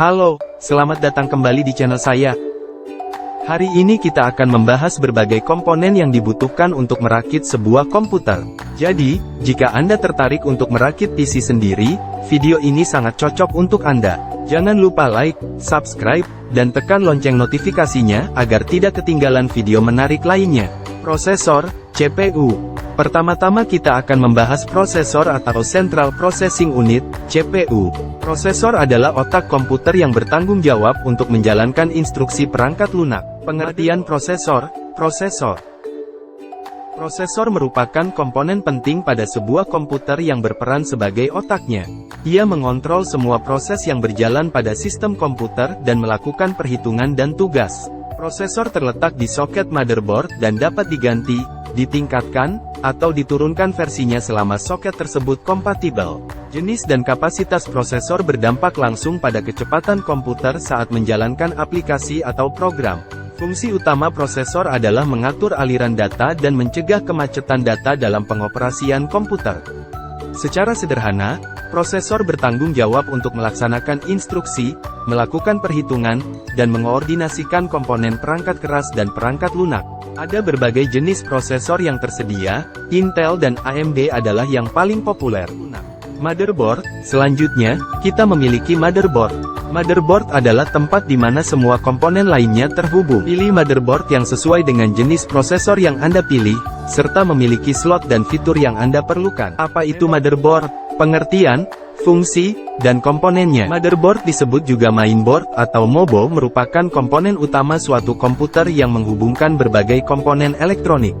Halo, selamat datang kembali di channel saya. Hari ini kita akan membahas berbagai komponen yang dibutuhkan untuk merakit sebuah komputer. Jadi, jika Anda tertarik untuk merakit PC sendiri, video ini sangat cocok untuk Anda. Jangan lupa like, subscribe, dan tekan lonceng notifikasinya agar tidak ketinggalan video menarik lainnya. Prosesor, CPU. Pertama-tama kita akan membahas prosesor atau Central Processing Unit, CPU. Prosesor adalah otak komputer yang bertanggung jawab untuk menjalankan instruksi perangkat lunak. Pengertian prosesor. Prosesor merupakan komponen penting pada sebuah komputer yang berperan sebagai otaknya. Ia mengontrol semua proses yang berjalan pada sistem komputer dan melakukan perhitungan dan tugas. Prosesor terletak di soket motherboard dan dapat diganti, ditingkatkan, atau diturunkan versinya selama soket tersebut kompatibel. Jenis dan kapasitas prosesor berdampak langsung pada kecepatan komputer saat menjalankan aplikasi atau program. Fungsi utama prosesor adalah mengatur aliran data dan mencegah kemacetan data dalam pengoperasian komputer. Secara sederhana, prosesor bertanggung jawab untuk melaksanakan instruksi, melakukan perhitungan, dan mengoordinasikan komponen perangkat keras dan perangkat lunak. Ada berbagai jenis prosesor yang tersedia, Intel dan AMD adalah yang paling populer. Motherboard. Selanjutnya, kita memiliki motherboard. Motherboard adalah tempat di mana semua komponen lainnya terhubung. Pilih motherboard yang sesuai dengan jenis prosesor yang Anda pilih, serta memiliki slot dan fitur yang Anda perlukan. Apa itu motherboard? Pengertian, fungsi, dan komponennya. Motherboard disebut juga mainboard atau MOBO merupakan komponen utama suatu komputer yang menghubungkan berbagai komponen elektronik.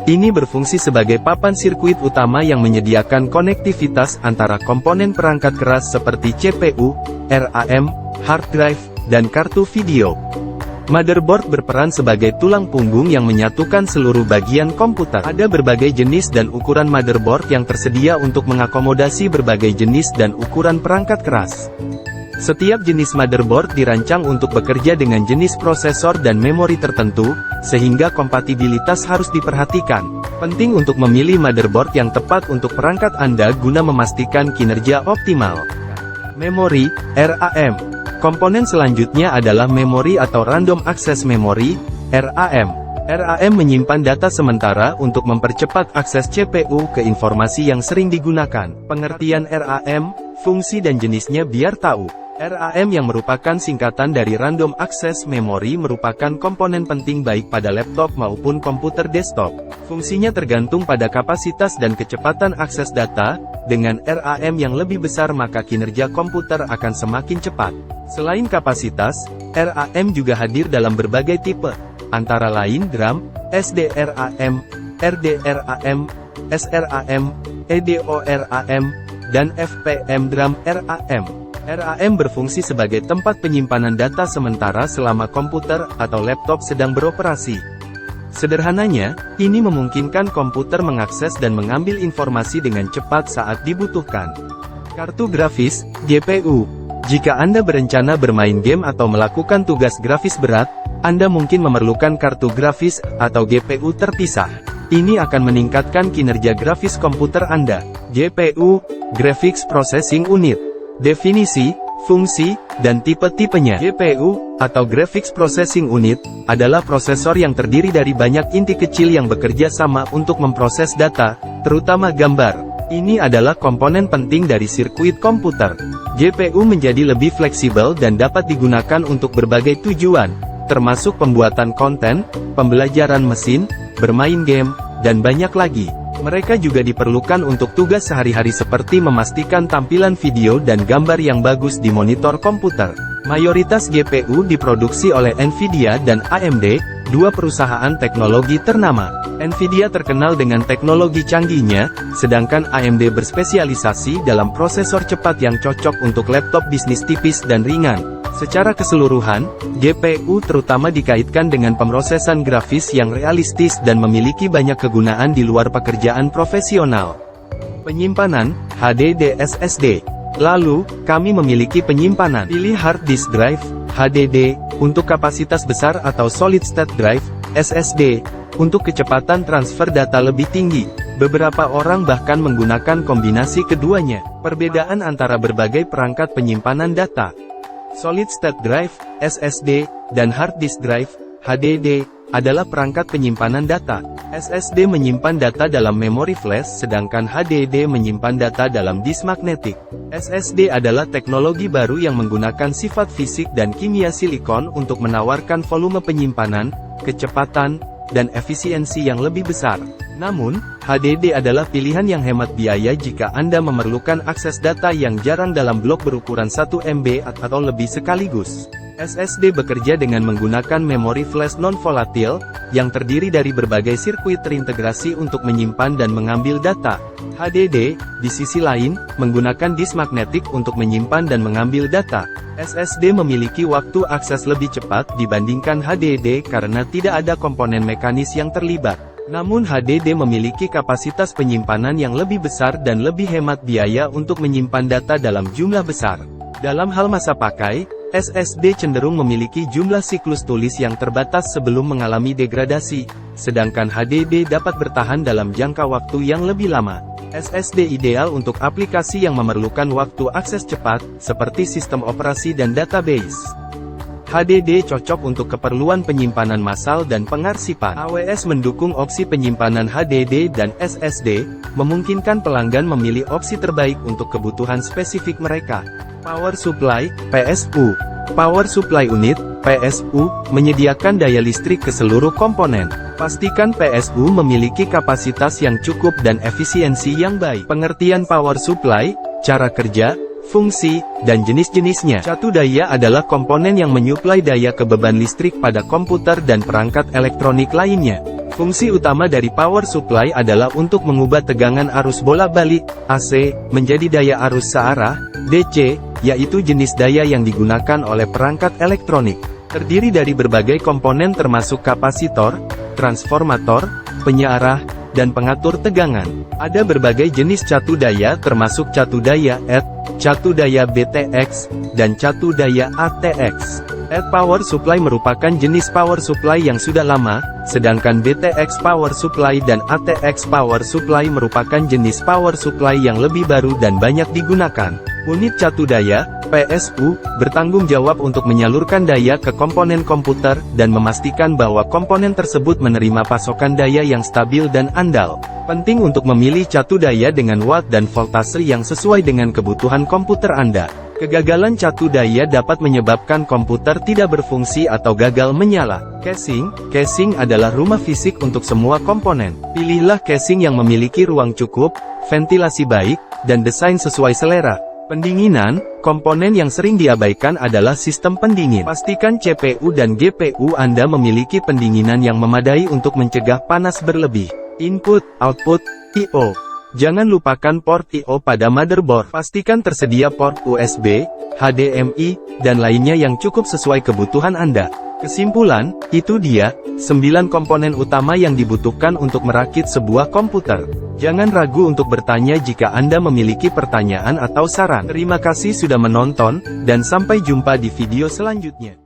Ini berfungsi sebagai papan sirkuit utama yang menyediakan konektivitas antara komponen perangkat keras seperti CPU, RAM, hard drive, dan kartu video. Motherboard berperan sebagai tulang punggung yang menyatukan seluruh bagian komputer. Ada berbagai jenis dan ukuran motherboard yang tersedia untuk mengakomodasi berbagai jenis dan ukuran perangkat keras. Setiap jenis motherboard dirancang untuk bekerja dengan jenis prosesor dan memori tertentu, sehingga kompatibilitas harus diperhatikan. Penting untuk memilih motherboard yang tepat untuk perangkat Anda guna memastikan kinerja optimal. Memori, RAM. Komponen selanjutnya adalah memori atau Random Access Memory, RAM. RAM menyimpan data sementara untuk mempercepat akses CPU ke informasi yang sering digunakan. Pengertian RAM, fungsi dan jenisnya biar tahu. RAM yang merupakan singkatan dari Random Access Memory merupakan komponen penting baik pada laptop maupun komputer desktop. Fungsinya tergantung pada kapasitas dan kecepatan akses data. Dengan RAM yang lebih besar maka kinerja komputer akan semakin cepat. Selain kapasitas, RAM juga hadir dalam berbagai tipe, antara lain DRAM, SDRAM, RDRAM, SRAM, EDORAM, dan FPM DRAM RAM. RAM berfungsi sebagai tempat penyimpanan data sementara selama komputer atau laptop sedang beroperasi. Sederhananya, ini memungkinkan komputer mengakses dan mengambil informasi dengan cepat saat dibutuhkan. Kartu grafis, GPU. Jika Anda berencana bermain game atau melakukan tugas grafis berat, Anda mungkin memerlukan kartu grafis atau GPU terpisah. Ini akan meningkatkan kinerja grafis komputer Anda. GPU, Graphics Processing Unit. Definisi, fungsi, dan tipe-tipenya. GPU, atau Graphics Processing Unit, adalah prosesor yang terdiri dari banyak inti kecil yang bekerja sama untuk memproses data, terutama gambar. Ini adalah komponen penting dari sirkuit komputer. GPU menjadi lebih fleksibel dan dapat digunakan untuk berbagai tujuan, termasuk pembuatan konten, pembelajaran mesin, bermain game, dan banyak lagi. Mereka juga diperlukan untuk tugas sehari-hari seperti memastikan tampilan video dan gambar yang bagus di monitor komputer. Mayoritas GPU diproduksi oleh Nvidia dan AMD, dua perusahaan teknologi ternama. Nvidia terkenal dengan teknologi canggihnya, sedangkan AMD berspesialisasi dalam prosesor cepat yang cocok untuk laptop bisnis tipis dan ringan. Secara keseluruhan, GPU terutama dikaitkan dengan pemrosesan grafis yang realistis dan memiliki banyak kegunaan di luar pekerjaan profesional. Penyimpanan, HDD SSD. Lalu, kami memiliki penyimpanan. Pilih hard disk drive, HDD, untuk kapasitas besar atau solid state drive, SSD, untuk kecepatan transfer data lebih tinggi. Beberapa orang bahkan menggunakan kombinasi keduanya. Perbedaan antara berbagai perangkat penyimpanan data. Solid State Drive, SSD, dan Hard Disk Drive, HDD, adalah perangkat penyimpanan data. SSD menyimpan data dalam memori flash sedangkan HDD menyimpan data dalam disk magnetik. SSD adalah teknologi baru yang menggunakan sifat fisik dan kimia silikon untuk menawarkan volume penyimpanan, kecepatan, dan efisiensi yang lebih besar. Namun, HDD adalah pilihan yang hemat biaya jika Anda memerlukan akses data yang jarang dalam blok berukuran 1 MB atau lebih sekaligus. SSD bekerja dengan menggunakan memori flash non-volatil, yang terdiri dari berbagai sirkuit terintegrasi untuk menyimpan dan mengambil data. HDD, di sisi lain, menggunakan disk magnetik untuk menyimpan dan mengambil data. SSD memiliki waktu akses lebih cepat dibandingkan HDD karena tidak ada komponen mekanis yang terlibat. Namun HDD memiliki kapasitas penyimpanan yang lebih besar dan lebih hemat biaya untuk menyimpan data dalam jumlah besar. Dalam hal masa pakai, SSD cenderung memiliki jumlah siklus tulis yang terbatas sebelum mengalami degradasi, sedangkan HDD dapat bertahan dalam jangka waktu yang lebih lama. SSD ideal untuk aplikasi yang memerlukan waktu akses cepat, seperti sistem operasi dan database. HDD cocok untuk keperluan penyimpanan massal dan pengarsipan. AWS mendukung opsi penyimpanan HDD dan SSD, memungkinkan pelanggan memilih opsi terbaik untuk kebutuhan spesifik mereka. Power Supply, PSU. Power Supply Unit, PSU, menyediakan daya listrik ke seluruh komponen. Pastikan PSU memiliki kapasitas yang cukup dan efisiensi yang baik. Pengertian Power Supply, cara kerja, fungsi, dan jenis-jenisnya. Catu daya adalah komponen yang menyuplai daya ke beban listrik pada komputer dan perangkat elektronik lainnya. Fungsi utama dari power supply adalah untuk mengubah tegangan arus bolak-balik, AC, menjadi daya arus searah, DC, yaitu jenis daya yang digunakan oleh perangkat elektronik. Terdiri dari berbagai komponen termasuk kapasitor, transformator, penyearah, dan pengatur tegangan. Ada berbagai jenis catu daya termasuk catu daya ET, catu daya BTX, dan catu daya ATX. ET Power Supply merupakan jenis power supply yang sudah lama, sedangkan BTX Power Supply dan ATX Power Supply merupakan jenis power supply yang lebih baru dan banyak digunakan. Unit catu daya, PSU, bertanggung jawab untuk menyalurkan daya ke komponen komputer, dan memastikan bahwa komponen tersebut menerima pasokan daya yang stabil dan andal. Penting untuk memilih catu daya dengan watt dan voltase yang sesuai dengan kebutuhan komputer Anda. Kegagalan catu daya dapat menyebabkan komputer tidak berfungsi atau gagal menyala. Casing adalah rumah fisik untuk semua komponen. Pilihlah casing yang memiliki ruang cukup, ventilasi baik, dan desain sesuai selera. Pendinginan, komponen yang sering diabaikan adalah sistem pendingin. Pastikan CPU dan GPU Anda memiliki pendinginan yang memadai untuk mencegah panas berlebih. Input, Output, I/O. Jangan lupakan port I/O pada motherboard. Pastikan tersedia port USB, HDMI, dan lainnya yang cukup sesuai kebutuhan Anda. Kesimpulan, itu dia, 9 komponen utama yang dibutuhkan untuk merakit sebuah komputer. Jangan ragu untuk bertanya jika Anda memiliki pertanyaan atau saran. Terima kasih sudah menonton, dan sampai jumpa di video selanjutnya.